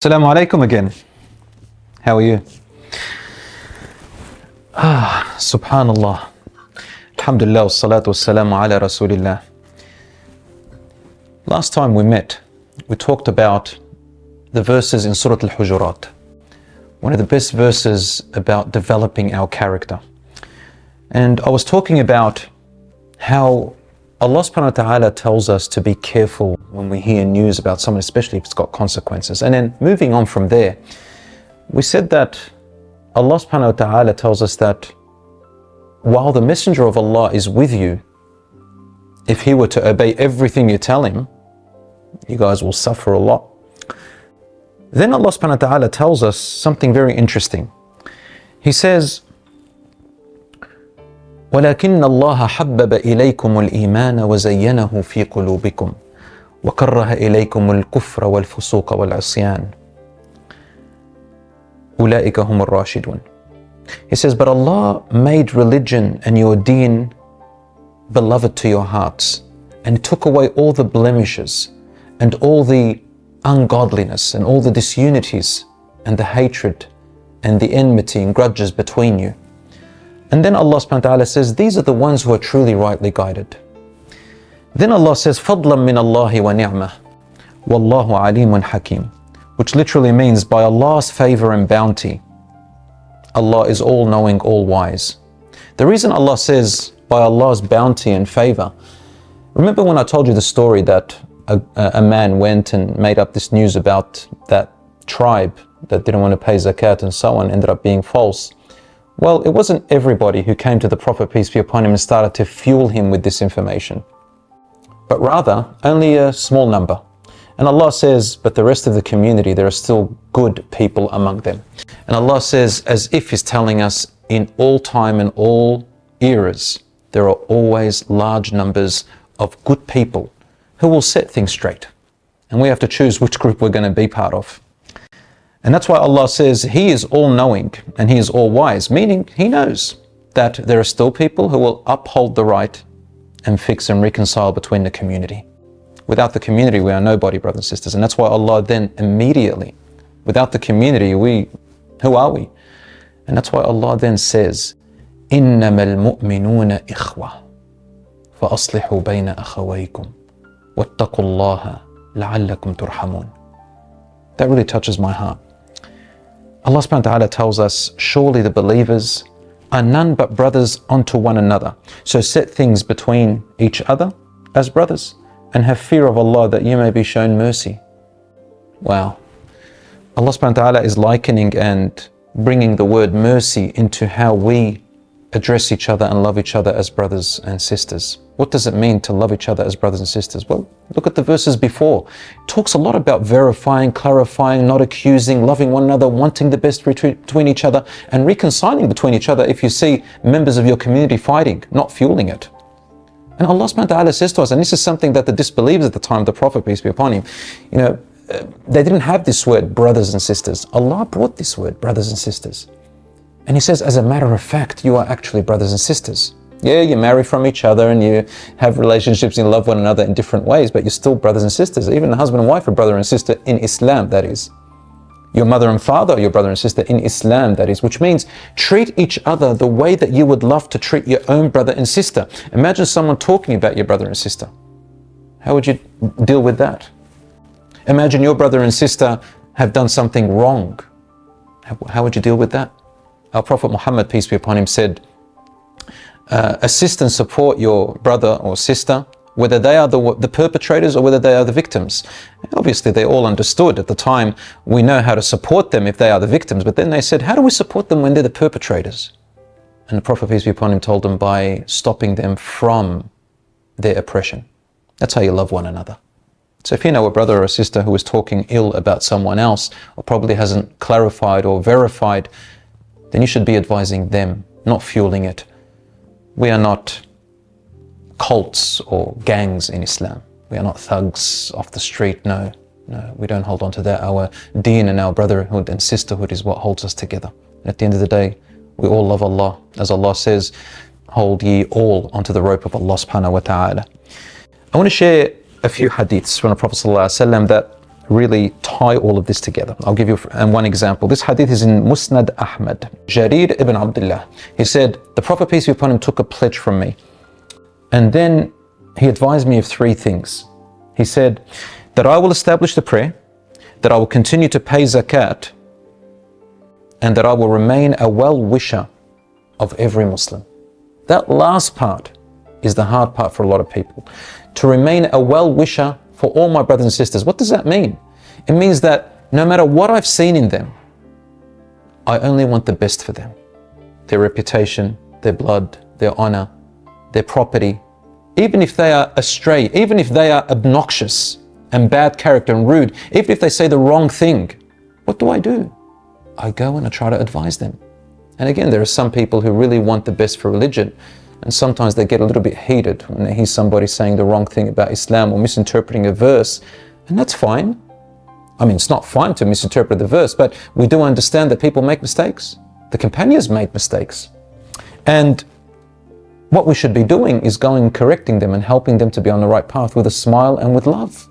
Assalamu alaikum again. How are you? Subhanallah. Alhamdulillah, wassalatu wassalamu ala rasulillah. Last time we met, we talked about the verses in Surah Al-Hujurat, one of the best verses about developing our character. And I was talking about how Allah subhanahu wa ta'ala tells us to be careful when we hear news about someone, especially if it's got consequences. And then moving on from there, we said that Allah subhanahu wa ta'ala tells us that while the messenger of Allah is with you, if he were to obey everything you tell him, you guys will suffer a lot. Then Allah subhanahu wa ta'ala tells us something very interesting. He says, ولكن الله حبب إليكم الإيمان وزينه في قلوبكم وكره إليكم الكفر والفسوق والعصيان أولئك هم الراشدون. He says, but Allah made religion and your deen beloved to your hearts and took away all the blemishes and all the ungodliness and all the disunities and the hatred and the enmity and grudges between you. And then Allah subhanahu wa ta'ala says, these are the ones who are truly rightly guided. Then Allah says, فَضْلًا مِّنَ اللَّهِ وَنِعْمَةً وَاللَّهُ عَلِيمٌ حَكِيمٌ, which literally means by Allah's favor and bounty, Allah is all-knowing, all-wise. The reason Allah says by Allah's bounty and favor, remember when I told you the story that a man went and made up this news about that tribe that didn't want to pay zakat and so on, ended up being false. Well, it wasn't everybody who came to the Prophet, peace be upon him, and started to fuel him with this information, but rather only a small number. And Allah says, but the rest of the community, there are still good people among them. And Allah says, as if He's telling us, in all time and all eras, there are always large numbers of good people who will set things straight. And we have to choose which group we're going to be part of. And that's why Allah says He is all-knowing and He is all-wise, meaning He knows that there are still people who will uphold the right and fix and reconcile between the community. Without the community, we are nobody, brothers and sisters. And that's why Allah then immediately, without the community, who are we? And that's why Allah then says, إِنَّمَا الْمُؤْمِنُونَ إِخْوَةٌ فَأَصْلِحُوا بَيْنَ أَخَوَيْكُمْ وَاتَّقُوا اللَّهَ لَعَلَّكُمْ تُرْحَمُونَ. That really touches my heart. Allah subhanahu wa ta'ala tells us, surely the believers are none but brothers unto one another. So set things between each other as brothers and have fear of Allah that you may be shown mercy. Wow. Allah subhanahu wa ta'ala is likening and bringing the word mercy into how we address each other and love each other as brothers and sisters. What does it mean to love each other as brothers and sisters? Well, look at the verses before. It talks a lot about verifying, clarifying, not accusing, loving one another, wanting the best between each other, and reconciling between each other if you see members of your community fighting, not fueling it. And Allah subhanahu wa ta'ala says to us, and this is something that the disbelievers at the time of the Prophet, peace be upon him, they didn't have this word, brothers and sisters. Allah brought this word, brothers and sisters. And He says, as a matter of fact, you are actually brothers and sisters. Yeah, you marry from each other and you have relationships and love one another in different ways, but you're still brothers and sisters. Even a husband and wife are brother and sister in Islam, that is. Your mother and father are your brother and sister in Islam, that is, which means treat each other the way that you would love to treat your own brother and sister. Imagine someone talking about your brother and sister. How would you deal with that? Imagine your brother and sister have done something wrong. How would you deal with that? Our Prophet Muhammad, peace be upon him, said, assist and support your brother or sister, whether they are the perpetrators or whether they are the victims. And obviously, they all understood at the time, we know how to support them if they are the victims, but then they said, how do we support them when they're the perpetrators? And the Prophet, peace be upon him, told them by stopping them from their oppression. That's how you love one another. So if you know a brother or a sister who is talking ill about someone else, or probably hasn't clarified or verified, then you should be advising them, not fueling it. We are not cults or gangs in Islam. We are not thugs off the street. No, we don't hold on to that. Our deen and our brotherhood and sisterhood is what holds us together. And at the end of the day, we all love Allah. As Allah says, hold ye all onto the rope of Allah subhanahu wa ta'ala. I want to share a few hadiths from the Prophet ﷺ that really tie all of this together. I'll give you one example. This hadith is in Musnad Ahmad. Jarir ibn Abdullah, he said, the Prophet, peace be upon him, took a pledge from me. And then he advised me of three things. He said that I will establish the prayer, that I will continue to pay zakat, and that I will remain a well-wisher of every Muslim. That last part is the hard part for a lot of people. To remain a well-wisher for all my brothers and sisters. What does that mean? It means that no matter what I've seen in them, I only want the best for them. Their reputation, their blood, their honor, their property. Even if they are astray, even if they are obnoxious and bad character and rude, even if they say the wrong thing, what do? I go and I try to advise them. And again, there are some people who really want the best for religion, and sometimes they get a little bit heated when they hear somebody saying the wrong thing about Islam or misinterpreting a verse, and that's fine. I mean, it's not fine to misinterpret the verse, but we do understand that people make mistakes. The companions made mistakes. And what we should be doing is going and correcting them and helping them to be on the right path with a smile and with love.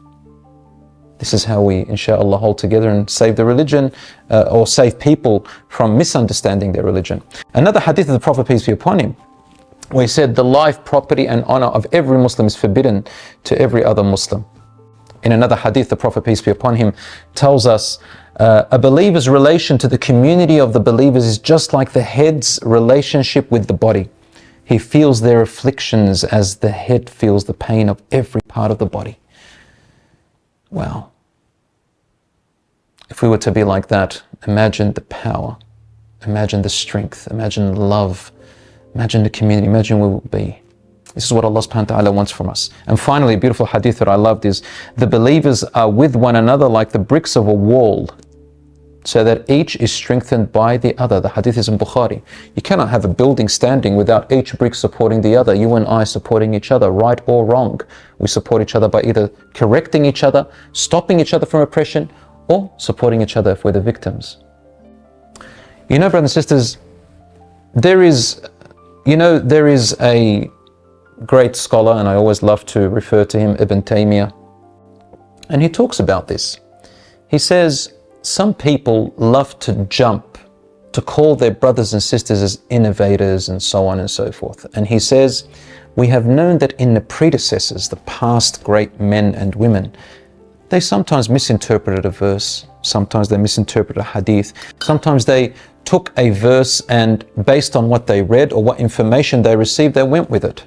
This is how we, inshallah, hold together and save the religion, or save people from misunderstanding their religion. Another hadith of the Prophet, peace be upon him, where he said, the life, property and honor of every Muslim is forbidden to every other Muslim. In another hadith, the Prophet, peace be upon him, tells us, a believer's relation to the community of the believers is just like the head's relationship with the body. He feels their afflictions as the head feels the pain of every part of the body. Wow. If we were to be like that, imagine the power, imagine the strength, imagine the love, imagine the community, imagine where we'll be. This is what Allah subhanahu wa ta'ala wants from us. And finally, a beautiful hadith that I loved is, the believers are with one another like the bricks of a wall, so that each is strengthened by the other. The hadith is in Bukhari. You cannot have a building standing without each brick supporting the other. You and I supporting each other, right or wrong. We support each other by either correcting each other, stopping each other from oppression, or supporting each other if we're the victims. You know, brothers and sisters, there is a great scholar, and I always love to refer to him, Ibn Taymiyyah, and he talks about this. He says, some people love to jump to call their brothers and sisters as innovators and so on and so forth. And he says, we have known that in the predecessors, the past great men and women, they sometimes misinterpreted a verse, sometimes they misinterpreted a hadith, sometimes they took a verse and based on what they read or what information they received, they went with it.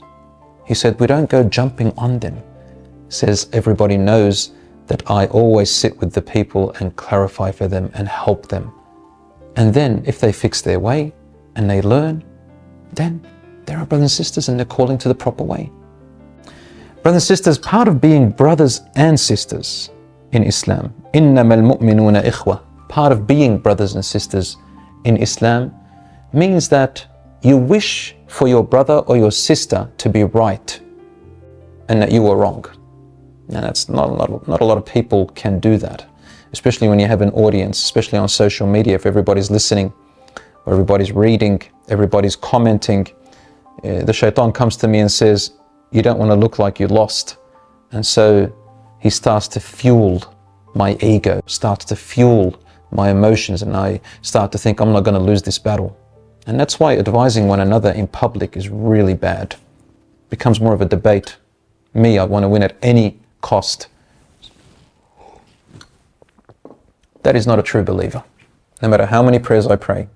He said, we don't go jumping on them. He says, everybody knows that I always sit with the people and clarify for them and help them. And then if they fix their way and they learn, then they're our brothers and sisters and they're calling to the proper way. Brothers and sisters, part of being brothers and sisters in Islam, إِنَّمَا الْمُؤْمِنُونَ إِخْوَةً, part of being brothers and sisters in Islam means that you wish for your brother or your sister to be right and that you were wrong. And that's not a lot of people can do that, especially when you have an audience, especially on social media. If everybody's listening, or everybody's reading, everybody's commenting, the shaitan comes to me and says, you don't want to look like you lost. And so he starts to fuel my ego, starts to fuel my emotions, and I start to think I'm not going to lose this battle. And that's why advising one another in public is really bad. It becomes more of a debate. Me, I want to win at any cost. That is not a true believer. No matter how many prayers I pray,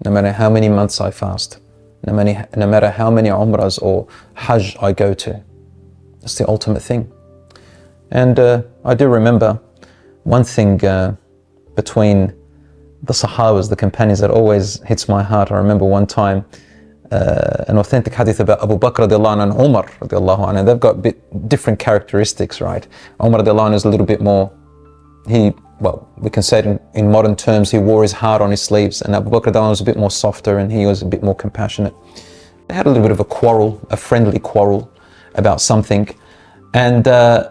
no matter how many months I fast, no matter how many umrahs or hajj I go to, that's the ultimate thing. And I do remember one thing between the Sahabas, the companions, that always hits my heart. I remember one time an authentic hadith about Abu Bakr radiallahu anhu and Umar radiallahu anhu. They've got a bit different characteristics, right? Umar radiallahu anhu is a little bit more, we can say it in modern terms, he wore his heart on his sleeves, and Abu Bakr radiallahu anhu was a bit more softer and he was a bit more compassionate. They had a little bit of a quarrel, a friendly quarrel about something, and Abu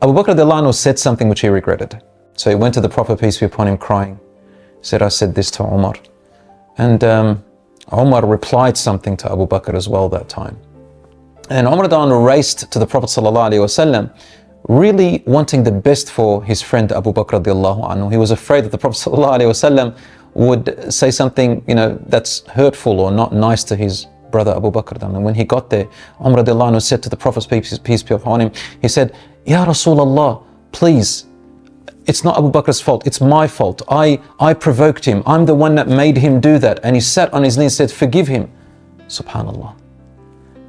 Bakr radiallahu anhu said something which he regretted. So he went to the Prophet, peace be upon him, crying. He said, I said this to Umar. And Umar replied something to Abu Bakr as well that time. And Umar raced to the Prophet ﷺ really wanting the best for his friend Abu Bakr radiallahu anhu. He was afraid that the Prophet sallallahu alaihi wasallam would say something, that's hurtful or not nice to his brother Abu Bakr. And when he got there, Umar radiallahu anhu said to the Prophet, peace be upon him, he said, Ya Rasulullah, please, it's not Abu Bakr's fault, it's my fault. I provoked him. I'm the one that made him do that. And he sat on his knees and said, forgive him. Subhanallah.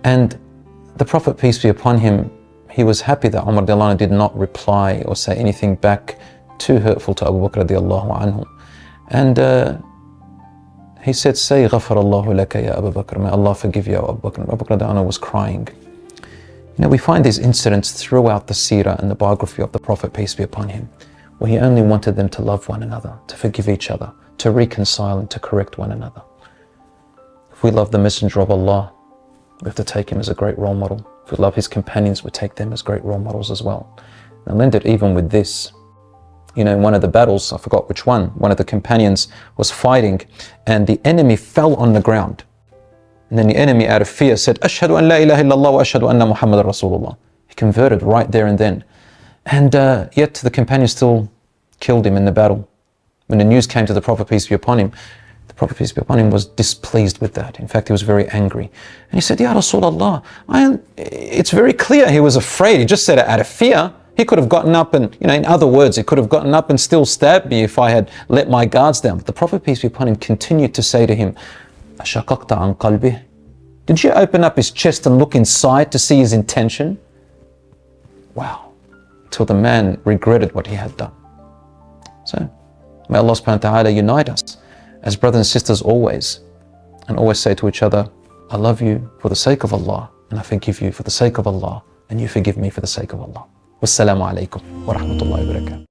And the Prophet, peace be upon him, he was happy that Umar radiallahu anhu did not reply or say anything back too hurtful to Abu Bakr radiallahu anhu. And he said, say, Ghafarallahu laka ya Abu Bakr, may Allah forgive you, Abu Bakr. Abu Bakr radiallahu anhu was crying. We find these incidents throughout the seerah and the biography of the Prophet, peace be upon him, where he only wanted them to love one another, to forgive each other, to reconcile and to correct one another. If we love the Messenger of Allah, we have to take him as a great role model. If we love his companions, we take them as great role models as well. And lend it even with this. In one of the battles, I forgot which one of the companions was fighting and the enemy fell on the ground. And then the enemy, out of fear, said, Ashhadu an la ilaha illallah wa ashhadu anna Muhammadan Rasulullah. He converted right there and then. And yet the companion still killed him in the battle. When the news came to the Prophet, peace be upon him, the Prophet, peace be upon him, was displeased with that. In fact, he was very angry. And he said, Ya Rasulullah, it's very clear he was afraid. He just said it out of fear. He could have gotten up and, in other words, he could have gotten up and still stabbed me if I had let my guards down. But the Prophet, peace be upon him, continued to say to him, Ashaqaqta an qalbih? Did you open up his chest and look inside to see his intention? Wow. Till the man regretted what he had done. So, may Allah subhanahu wa ta'ala unite us as brothers and sisters always, and always say to each other, I love you for the sake of Allah, and I forgive you for the sake of Allah, and you forgive me for the sake of Allah. Wassalamu alaikum wa rahmatullahi wa barakatuh.